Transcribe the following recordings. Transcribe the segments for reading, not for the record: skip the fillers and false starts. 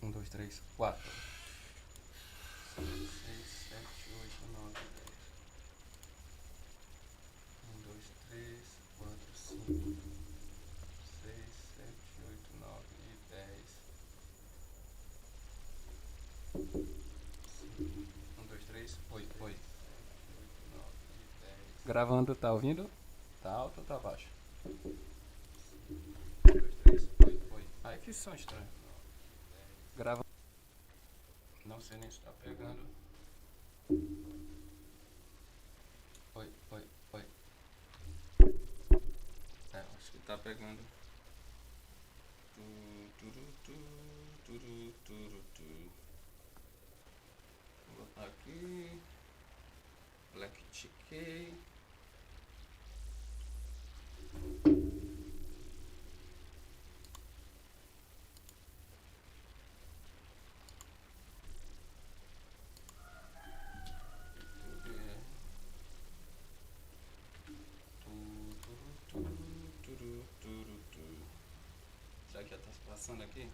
1, 2, 3, 4. 5, 6, 7, 8, 9, 10. 1, 2, 3, 4, 5, 6, 7, 8, 9 e 10. 1, 2, 3, 8, 8. 8, 9 e 10. Gravando, tá ouvindo? Tá alto ou tá baixo? 1, 2, 3, 8, 8. Ai, que som estranho. Grava. Não sei nem se tá pegando. Oi, oi, oi. É, acho que tá pegando. Vou botar aqui. Blacktikey. Será que já tá passando aqui?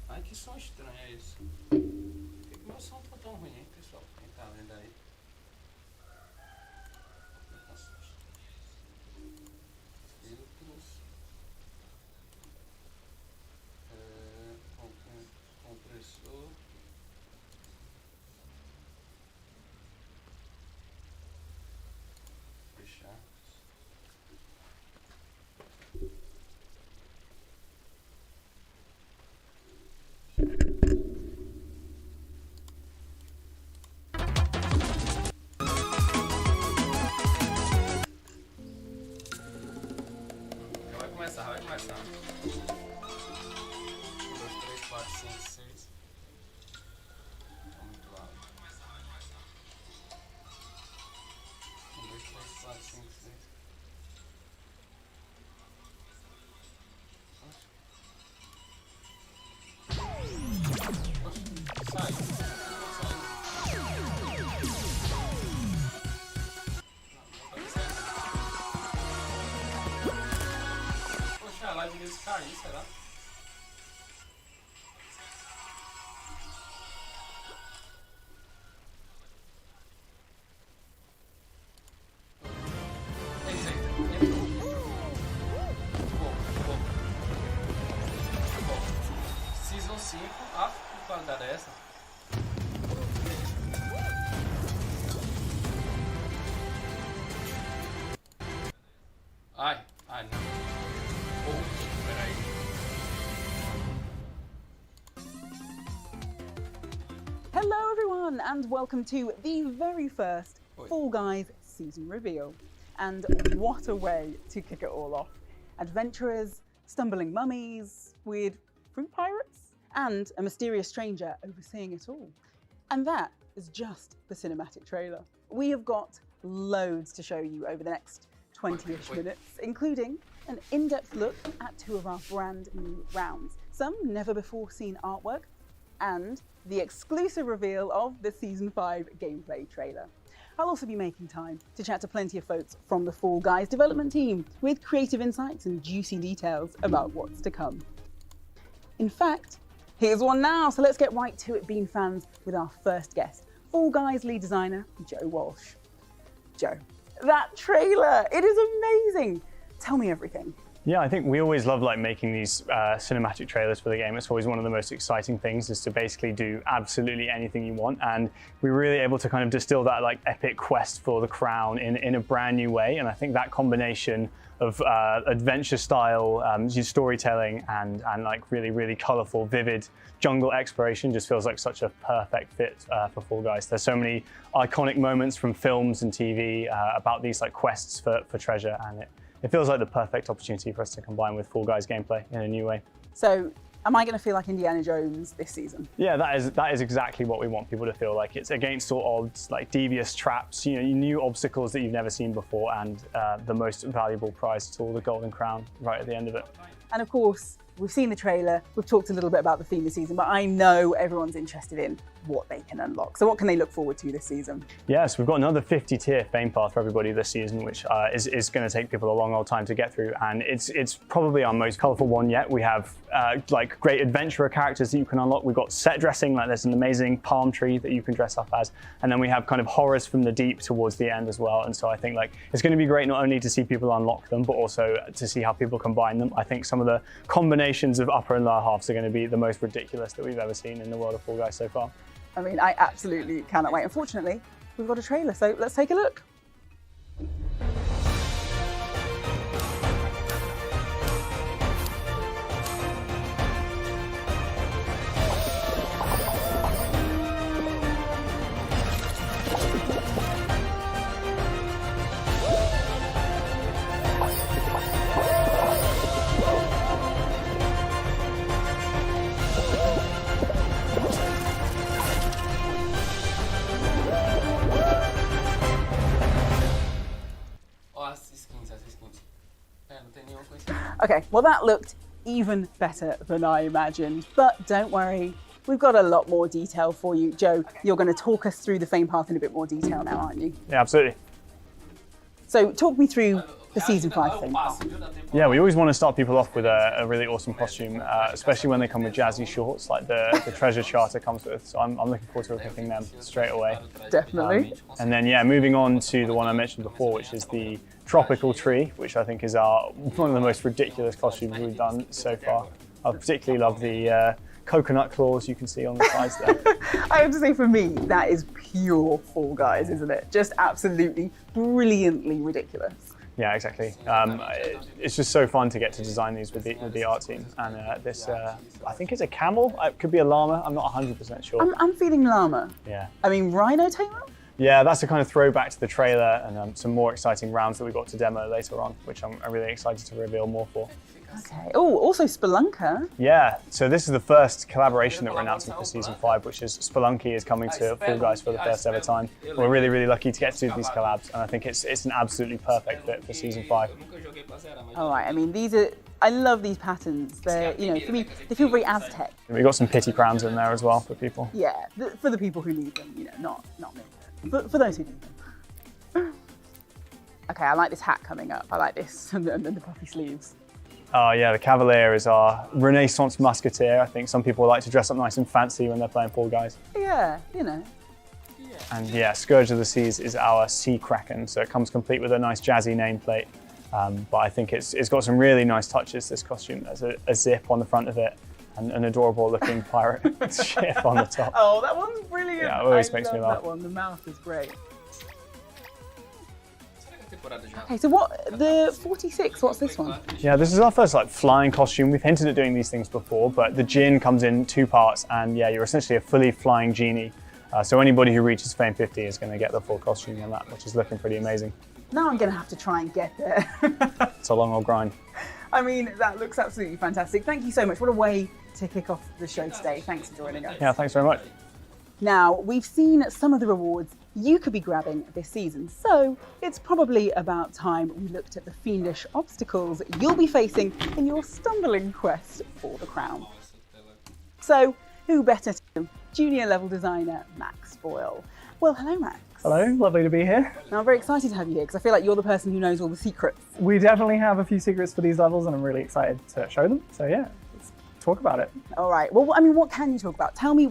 Ai, que som estranho é esse? Por que meu som tá tão ruim, hein, pessoal? Quem tá vendo aí? Filtros. Compressor. Fechar. Vai começar, vai começar. 1, 2, 3, 4, 5, 6. Tá muito alto. 1, 2, 3, 4, 5, 6. Sai. Poxa, a live desse cair, será? Season 5. Ah, que qualidade é essa? Ai, ai não. Peraí. Hello everyone and welcome to the very first Fall Guys season reveal. And what a way to kick it all off. Adventurers, stumbling mummies, weird fruit pirates, and a mysterious stranger overseeing it all. And that is just the cinematic trailer. We have got loads to show you over the next 20-ish minutes, including an in-depth look at 2 of our brand new rounds, some never before seen artwork, and the exclusive reveal of the Season 5 gameplay trailer. I'll also be making time to chat to plenty of folks from the Fall Guys development team with creative insights and juicy details about what's to come. In fact, here's one now, so let's get right to it, Bean fans, with our first guest, Fall Guys lead designer, Joe Walsh. Joe, that trailer, it is amazing. Tell me everything. Yeah, I think we always love making these cinematic trailers for the game. It's always one of the most exciting things, is to basically do absolutely anything you want, and we're really able to kind of distill that epic quest for the crown in a brand new way. And I think that combination of adventure style storytelling and really colourful, vivid jungle exploration just feels like such a perfect fit for Fall Guys. There's so many iconic moments from films and TV about these quests for treasure, and it feels like the perfect opportunity for us to combine with Fall Guys gameplay in a new way. So, am I going to feel like Indiana Jones this season? Yeah, that is exactly what we want people to feel like. It's against all odds, devious traps, new obstacles that you've never seen before, and the most valuable prize at all, the golden crown, right at the end of it. And of course, we've seen the trailer, we've talked a little bit about the theme this season, but I know everyone's interested in what they can unlock. So what can they look forward to this season? Yes, we've got another 50-tier fame path for everybody this season, which is going to take people a long old time to get through, and it's probably our most colourful one yet. We have like great adventurer characters that you can unlock. We've got set dressing, like there's an amazing palm tree that you can dress up as, and then we have kind of horrors from the deep towards the end as well. And so I think like it's going to be great not only to see people unlock them, but also to see how people combine them. I think some of the combinations of upper and lower halves are going to be the most ridiculous that we've ever seen in the world of Fall Guys so far. I mean, I absolutely cannot wait. Unfortunately, we've got a trailer, so let's take a look. Okay, well that looked even better than I imagined, but don't worry, we've got a lot more detail for you. Joe, you're going to talk us through the fame path in a bit more detail now, aren't you? Yeah, absolutely. So talk me through the season 5 fame path. Yeah, we always want to start people off with a really awesome costume, especially when they come with jazzy shorts like the treasure charter comes with. So I'm looking forward to picking them straight away. Definitely. And then yeah, moving on to the one I mentioned before, which is the tropical tree, which I think is one of the most ridiculous costumes we've done so far. I particularly love the coconut claws you can see on the sides there. I have to say, for me, that is pure Fall Guys, isn't it? Just absolutely brilliantly ridiculous. Yeah, exactly. It's just so fun to get to design these with the art team. And this, I think it's a camel. It could be a llama. I'm not 100% sure. I'm feeling llama. Yeah. I mean, rhino tamer? Yeah, that's a kind of throwback to the trailer and some more exciting rounds that we got to demo later on, which I'm really excited to reveal more for. Okay. Oh, also Spelunker. Yeah, so this is the first collaboration that we're announcing for Season 5, which is Spelunky is coming to Fall Guys for the first ever time. We're really, really lucky to get to do these collabs, and I think it's an absolutely perfect fit for Season 5. All right, I mean, I love these patterns. They're, for me, they feel very Aztec. We've got some pity crowns in there as well for people. Yeah, for the people who need them, not me. But for those who need them. Okay, I like this hat coming up. I like this, and the puffy sleeves. Oh yeah, the Cavalier is our Renaissance musketeer. I think some people like to dress up nice and fancy when they're playing Fall Guys. Yeah, And yeah, Scourge of the Seas is our Sea Kraken, so it comes complete with a nice jazzy nameplate. But I think it's got some really nice touches, this costume. There's a zip on the front of it and an adorable looking pirate ship on the top. Oh, that one's brilliant. Yeah, it always makes me laugh. That one, the mouth is great. Okay, so the 46, what's this one? Yeah, this is our first flying costume. We've hinted at doing these things before, but the Djinn comes in 2 parts, and yeah, you're essentially a fully flying genie. So anybody who reaches Fame 50 is going to get the full costume on that, which is looking pretty amazing. Now I'm going to have to try and get there. It's a long old grind. I mean, that looks absolutely fantastic. Thank you so much. What a way to kick off the show today. Thanks for joining us. Yeah, thanks very much. Now, we've seen some of the rewards you could be grabbing this season, so it's probably about time we looked at the fiendish obstacles you'll be facing in your stumbling quest for the crown. So, who better to junior level designer Max Boyle? Well, hello Max. Hello, lovely to be here. Now, I'm very excited to have you here because I feel like you're the person who knows all the secrets. We definitely have a few secrets for these levels and I'm really excited to show them. So yeah, let's talk about it. All right, well, I mean, what can you talk about? Tell me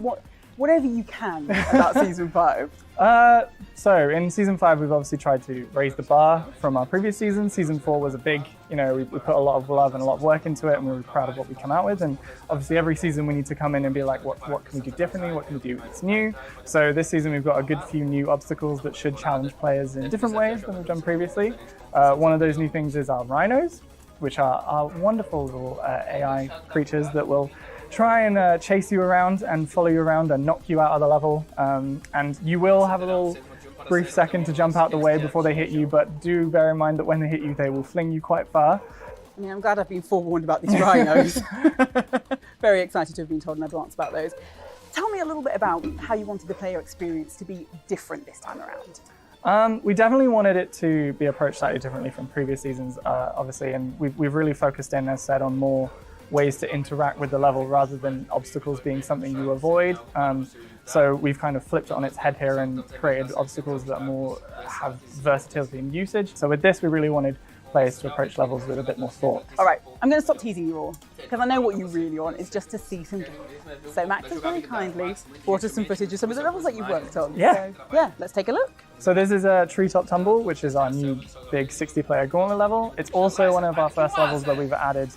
whatever you can about Season 5. So in Season 5, we've obviously tried to raise the bar from our previous season. Season 4 was a big, we put a lot of love and a lot of work into it and we were proud of what we come out with. And obviously every season we need to come in and be like, what can we do differently? What can we do that's new? So this season we've got a good few new obstacles that should challenge players in different ways than we've done previously. One of those new things is our rhinos, which are our wonderful little AI creatures that will try and chase you around and follow you around and knock you out of the level. And you will have a little brief second to jump out the way before they hit you, but do bear in mind that when they hit you, they will fling you quite far. I mean, I'm glad I've been forewarned about these rhinos. Very excited to have been told in advance about those. Tell me a little bit about how you wanted the player experience to be different this time around. We definitely wanted it to be approached slightly differently from previous seasons, obviously, and we've really focused in, as said, on more ways to interact with the level rather than obstacles being something you avoid. So we've kind of flipped it on its head here and created obstacles that more have versatility in usage. So with this, we really wanted players to approach levels with a bit more thought. All right, I'm going to stop teasing you all, because I know what you really want is just to see some games. So Max has very kindly brought us some footage of some of the levels that you've worked on. Yeah. So, yeah, let's take a look. So this is a Treetop Tumble, which is our new big 60-player gauntlet level. It's also one of our first levels that we've added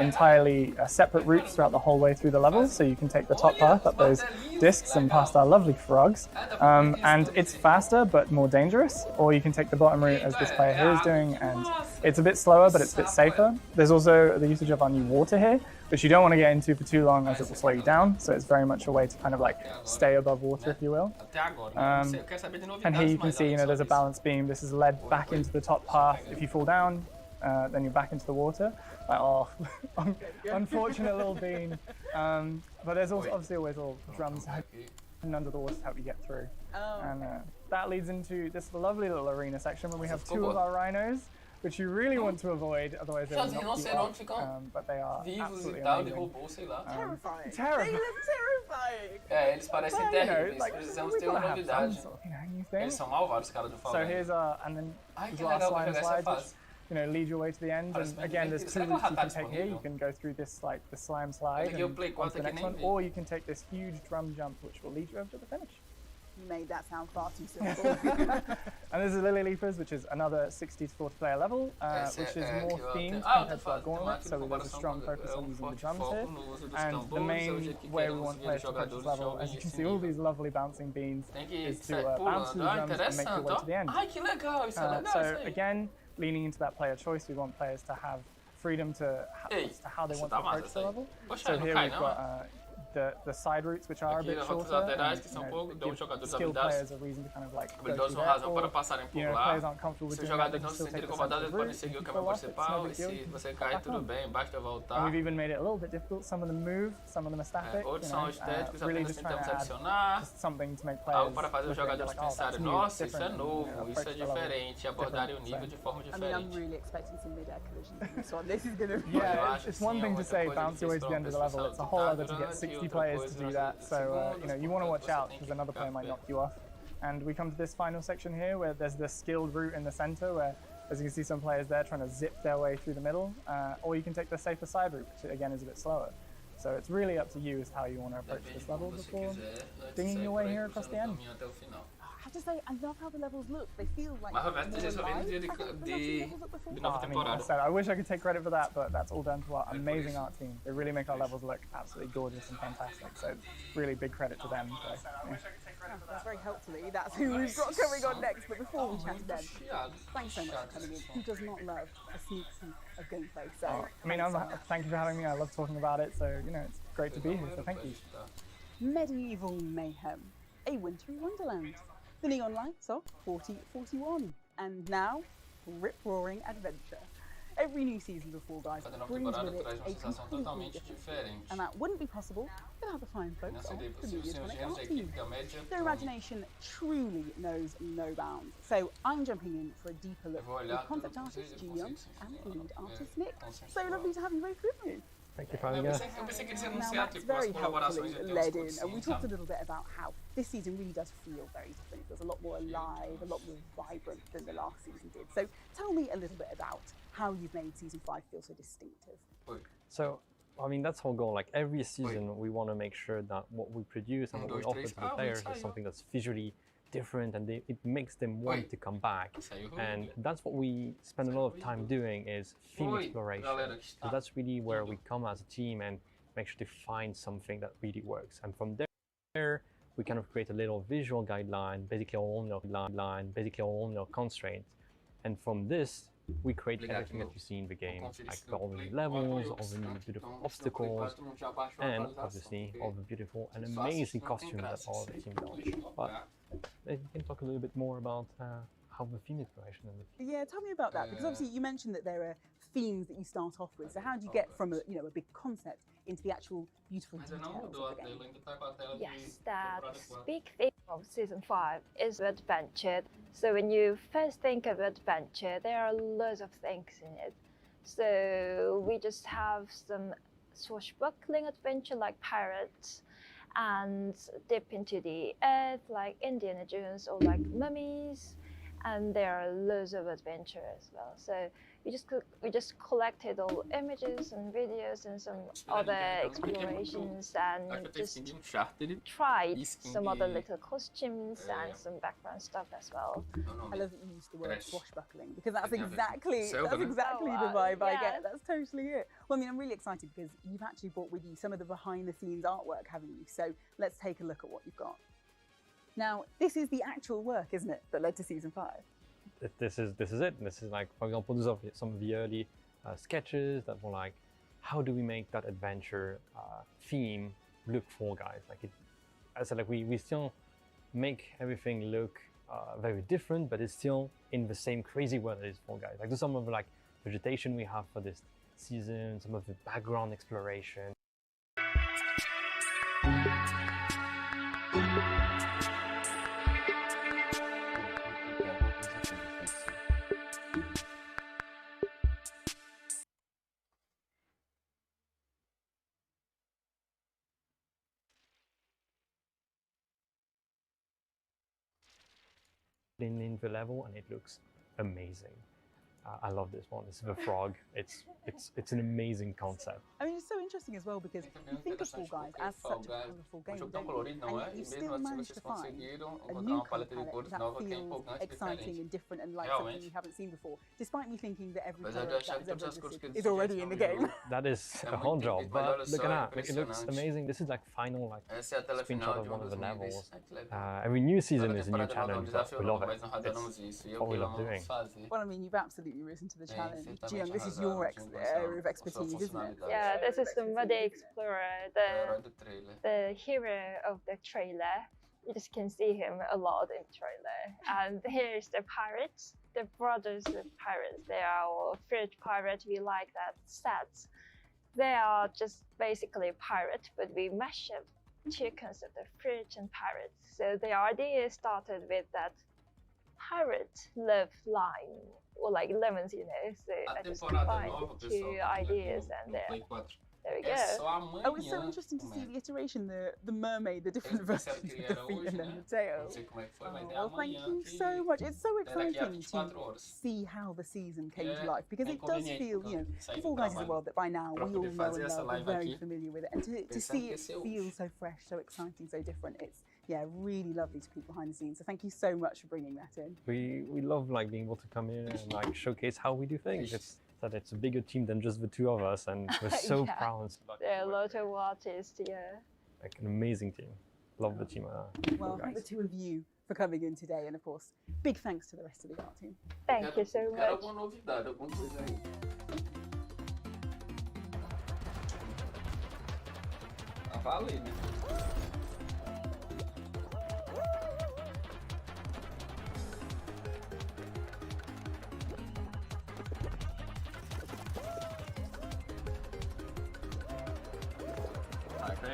entirely separate routes throughout the whole way through the level, so you can take the top path up those discs and past our lovely frogs, and it's faster but more dangerous, or you can take the bottom route as this player here is doing, and it's a bit slower but it's a bit safer. There's also the usage of our new water here, which you don't want to get into for too long as it will slow you down, so it's very much a way to kind of like stay above water, if you will. And here you can see, there's a balance beam. This is led back into the top path. If you fall down, then you're back into the water. Like, oh, unfortunate little bean. But there's also obviously always little drums and under the water to help you get through. And that leads into this lovely little arena section where we have two of our rhinos, which you really want to avoid, otherwise they will knock you off. But they are absolutely amazing. Terrifying. Terrifying. They look terrifying. Eles parecem terríveis. Precisamos ter uma novidade. Eles são malvados, os caras do Fall So Guys. here's and then Ai, que our legal, vou slime jogar essa slide, fase. which, lead your way to the end. And again, there's two routes you can take here. You can go through this, like, the slime slide and onto the next one, or you can take this huge drum jump, which will lead you over to the finish. You made that sound far too simple. And this is Lily Leapers, which is another 60 to 40 player level, which is more themed compared to our gauntlet, so there's a strong focus on using the drums here. And the main way we want players to approach this level, as you can see all these lovely bouncing beans, is to bounce through the drums and make your way to the end. Ai, que legal, isso é legal. So again, leaning into that player choice, we want players to have freedom to how they want to approach the level. So here we've got the side routes, which are a bit shorter, and, give skilled players a reason to kind of like go through there, or, players aren't comfortable with doing that, they can still take the central route, and if you fall off, it's no big deal, you can just come back on. And we've even made it a little bit difficult. Some of them move, some of them are static, really just trying to add just something to make players para fazer os jogadores pensarem, nossa, isso é novo, isso é diferente, abordarem o nível de forma I mean, I'm diferente. really expecting some mid-air collisions in this one. This is going to be... Yeah, it's one thing to say bounce your way to the end of the level, it's a whole other to get 60 players to do that, so you want to watch out because another player might knock you off. And we come to this final section here where there's the skilled route in the center where, as you can see, some players there trying to zip their way through the middle, or you can take the safer side route, which again is a bit slower. So it's really up to you as to how you want to approach this level before dinging your way here across the end. I have to say, I love how the levels look. They feel like Mas Roberto já só vem de nova temporada. I wish I could take credit for that, but that's all down to our amazing art team. They really make our levels look absolutely gorgeous and fantastic. So really big credit to them. So, yeah. That's very helpfully. That's who we've got coming on next. But before we chat to them, thanks so much for coming in. Who does not love a sneak peek of gameplay? So, thank you for having me. I love talking about it. So, it's great to be here. So thank you. Medieval Mayhem, a wintry wonderland. The neon lights of 4041, and now rip-roaring adventure. Every new season of Fall Guys brings with it a completely different feel, and that wouldn't be possible without the fine folks of the Mediatonic art team. Their imagination truly knows no bounds. So I'm jumping in for a deeper look with concept artist Ji Young and lead artist Nick. So lovely to have you both with me. Thank you for having us. Now that's very helpfully led in, and we talked a little bit about how this season really does feel very different. It feels a lot more alive, a lot more vibrant than the last season did. So tell me a little bit about how you've made season 5 feel so distinctive. So, that's our goal. Like every season, we want to make sure that what we produce and what we offer to the players is something that's visually different, and it makes them want to come back. And that's what we spend a lot of time doing, is theme exploration. So that's really where we come as a team and make sure to find something that really works. And from there, we kind of create a little visual guideline, basically all your constraints. And from this, we create everything that you see in the game, like all the new levels, all the new beautiful obstacles, and obviously all the beautiful and amazing costumes that all the team launch. But you can talk a little bit more about how the theme exploration and Yeah, tell me about that, because obviously you mentioned that there are themes that you start off with. So how do you get from a big concept into the actual beautiful details of the game? Yes, that big theme of season 5 is adventure. So when you first think of adventure, there are loads of things in it. So we just have some swashbuckling adventure like pirates, and dip into the earth like Indiana Jones or like mummies, and there are loads of adventure as well. So we just collected all images and videos and some other explorations, and just tried some other little costumes and some background stuff as well. I love that you used the word swashbuckling, because that's exactly the vibe I get. That's totally it. Well, I mean, I'm really excited because you've actually brought with you some of the behind the scenes artwork, haven't you? So let's take a look at what you've got. Now, this is the actual work, isn't it, that led to season 5? This is it. This is like, for example, these are some of the early sketches that were like, how do we make that adventure theme look Fall Guys? Like I said, like we still make everything look very different, but it's still in the same crazy world that is Fall Guys. Like there's some of the like vegetation we have for this season, some of the background exploration. In the level, and it looks amazing. I love this one. This is the frog. It's an amazing concept. I mean, it's so interesting as well because you think of Fall Guys as such a colourful game, don't you? And you still managed to find a new colour palette that feels exciting and different and like something you haven't seen before, despite me thinking that every colour that's ever existed is already in the game. That is a whole job, but look at that. Like, it looks amazing. This is like final like screenshot of one of the levels. Every new season is a new challenge, but we love it. It's what we love doing. Well, I mean, you've absolutely risen to the challenge. Jiyoung, this is your area of expertise, isn't it? Yeah, this is the Muddy Explorer, the hero of the trailer. You just can see him a lot in the trailer. And here's the pirates, the brothers of pirates. They are all fruit pirates. We like that stats. They are just basically pirates, but we mash up two concepts of fruit and pirates. So the idea started with that pirate love line, or like lemons, you know. So I just combined the two ideas, and there we go. Oh, it's so interesting to see the iteration, the mermaid, the different versions of the feet and then the tail. Well, thank you so much. It's so exciting to see how the season came to life, because it does feel, you know, Fall Guys is a world that by now we all know and love, we're very familiar with it, and to see it feel so fresh, so exciting, so different, it's really lovely to peek behind the scenes. So thank you so much for bringing that in. We love like being able to come in and like showcase how we do things. It's a bigger team than just the two of us, and we're so proud. There are a lot of artists, like an amazing team. Love the team. Well, thank the two of you for coming in today, and of course, big thanks to the rest of the art team. Thank you so much.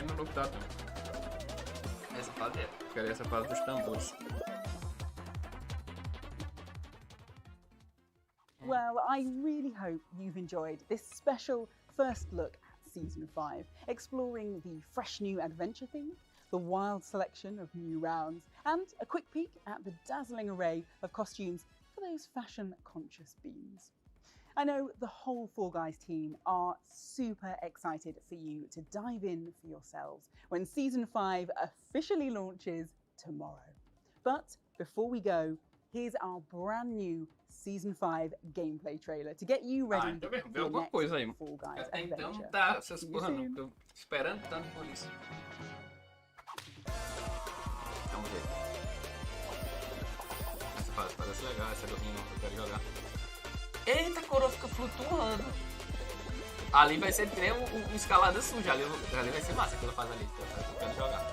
Não lutar também. Essa fase é. Quero essa fase dos tambores. Well, I really hope you've enjoyed this special first look at Season 5, exploring the fresh new adventure theme, the wild selection of new rounds, and a quick peek at the dazzling array of costumes for those fashion-conscious beans. I know the whole Fall Guys team are super excited for you to dive in for yourselves when Season 5 officially launches tomorrow. But before we go, here's our brand new Season 5 gameplay trailer to get you ready for the next Fall Guys adventure. Então tá essas porra não, tô esperando tanto por isso. Vamos ver. Essa fase parece legal, essa eu quero jogar. Eita, a coroa fica flutuando. Ali vai ser que nem um escalada suja. Ali vai ser massa aquela fase ali. Eu quero jogar.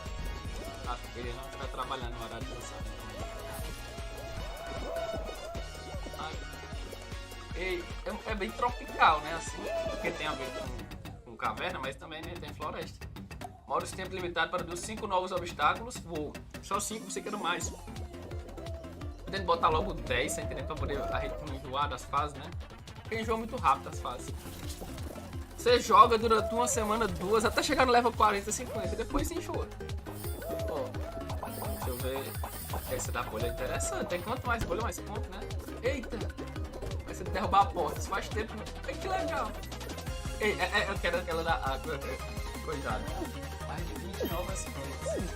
Acho que ele não está trabalhando no horário de lançamento. É bem tropical, né? Assim, porque tem a ver com caverna, mas também né, tem floresta. Modos de tempo limitado para dos 5 novos obstáculos. Vou Só 5, você quer mais. Podendo botar logo 10, sem entender, pra poder a gente não enjoar das fases, né? Porque enjoa muito rápido as fases. Você joga durante uma semana, 2, até chegar no level 40, 50, depois se enjoa. Ó, deixa eu ver. Essa da bolha é interessante. Tem quanto mais bolha, mais ponto, né? Eita! Vai ser derrubar a porta. Isso faz tempo. Ai, que legal! Ei, eu quero aquela da água. Cuidado. Mais de 20 novas coisas.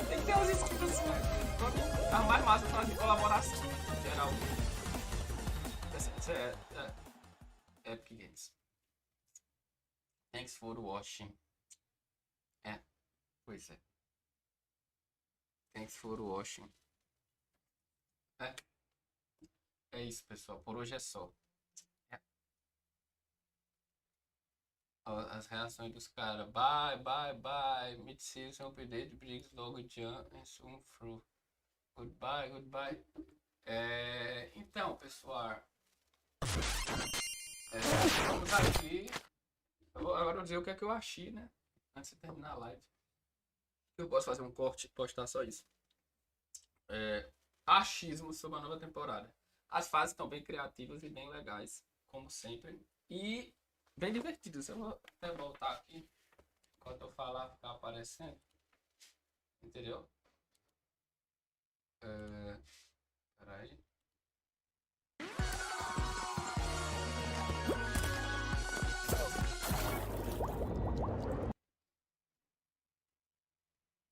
Tem que ter uns skins assim, né? Tá mais massa fazer colaboração. Geral. Essa é Epic Games. Thanks for watching. Pois é. Thanks for watching. É isso, pessoal. Por hoje é só. As reações dos caras. Bye, bye, bye. Mid-season update brings logo Jan and soon through. Goodbye, goodbye. Então, pessoal. Vamos aqui. Agora eu vou dizer o que é que eu achei, né? Antes de terminar a live. Eu posso fazer um corte e postar só isso. Achismo sobre a nova temporada. As fases estão bem criativas e bem legais, como sempre. E bem divertidas. Eu vou até voltar aqui. Enquanto eu falar, ficar aparecendo. Entendeu? Peraí.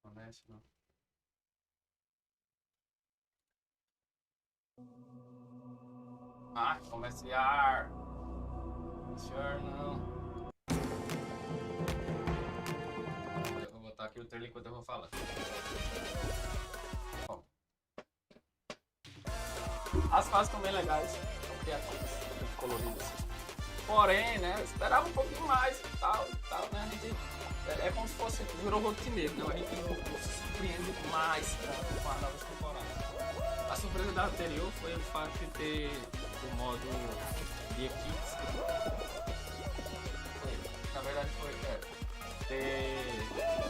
Não é esse, não. Comerciar. Comerciar não. Eu vou botar aqui o trailer enquanto eu vou falar. Bom. As fases estão bem legais, são criativas, são coloridas. Porém, né, eu esperava um pouquinho mais e tal, né, a gente, é como se fosse, virou rotineiro, né, a gente não se surpreende mais com as novas temporadas. A surpresa da anterior foi o fato de ter o modo de equipes, na verdade foi ter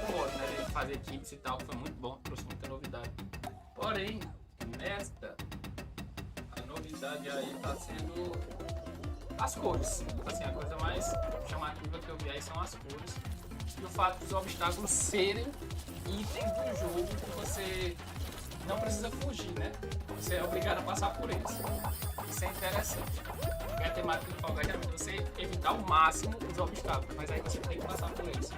o modo, né, de fazer equipes e tal, foi muito bom, trouxe muita novidade. Porém, nesta, a novidade aí tá sendo as cores. Assim, a coisa mais chamativa que eu vi aí são as cores. E o fato dos obstáculos serem itens do jogo que você não precisa fugir, né? Você é obrigado a passar por eles. Isso é interessante. Porque a temática do Fall Guys é você evitar ao máximo os obstáculos, mas aí você tem que passar por eles.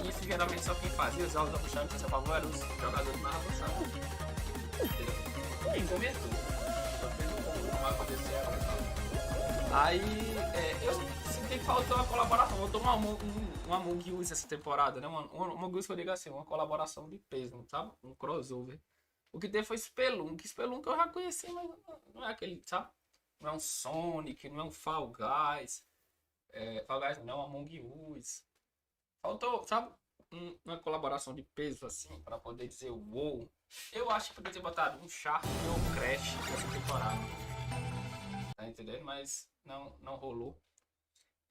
E isso geralmente só quem fazia usar os obstáculos a seu favor eram os jogadores mais avançados. Entendeu? Quem comentou. Só vendo como vai acontecer agora. Aí, eu senti que faltou uma colaboração. Faltou um Among Us essa temporada, né? Um Among Us que eu digo assim, uma colaboração de peso, sabe? Um crossover. O que teve foi Spelunk. Spelunk eu já conheci, mas não é aquele, sabe? Não é um Sonic, não é um Fall Guys. Fall Guys não é um Among Us. Faltou, sabe? Uma colaboração de peso assim, pra poder dizer wow. Eu acho que poderia ter botado um Shark ou um Crash nessa temporada. Tá entendendo? Mas não rolou.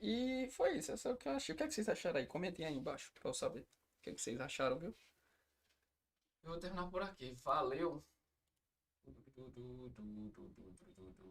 E foi isso, essa é o que eu achei. O que é que vocês acharam aí? Comentem aí embaixo pra eu saber o que é que vocês acharam, viu? Eu vou terminar por aqui. Valeu!